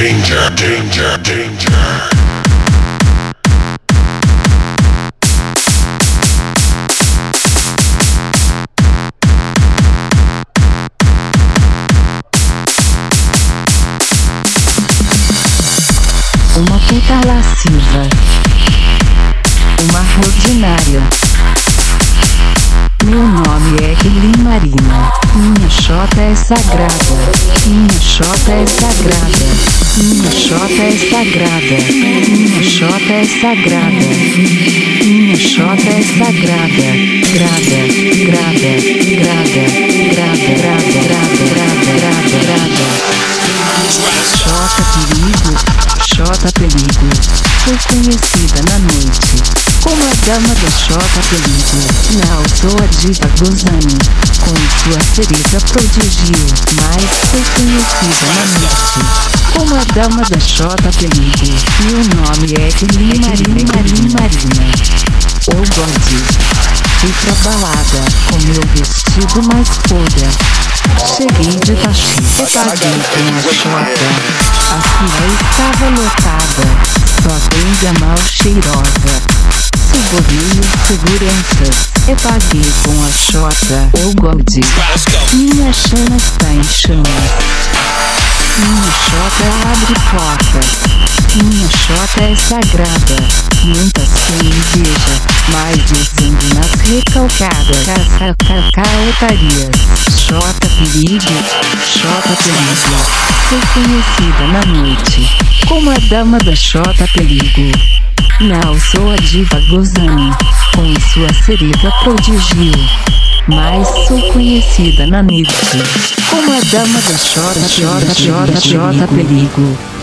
danger, danger, danger. Uma puta lasciva, uma ordinária. Meu nome é Kelly Marina. Minha xota é sagrada. Minha xota é sagrada. Minha xota é sagrada. Minha xota é sagrada. Minha xota é sagrada. Grada, grada, grada, grada, grada, grada, grada, grada. Xota perigo, xota perigo. Foi conhecida na noite como a dama da xota perigo. Não sou a diva Gozani, com sua cereza prodigio, mas foi conhecida na noite como a dama da xota perigo. Meu nome é Kelly Marina. O God. Fui pra balada com meu vestido mais folha. Cheguei de taxi e paguei com a xota. A fila estava lotada, só tem a mal cheirosa. Subornei os seguranças e paguei com a xota. O God. Minha chama está em chamas. Minha xota abre portas. Minha xota é sagrada. Muitas têm inveja, mas dizendo nas recalcadas cacaotarias. Xota perigo, xota perigo. Foi conhecida na noite como a dama da xota perigo. Não sou a diva Gozani, com sua cereza prodigio, mas sou conhecida na noite como a dama da xota perigo.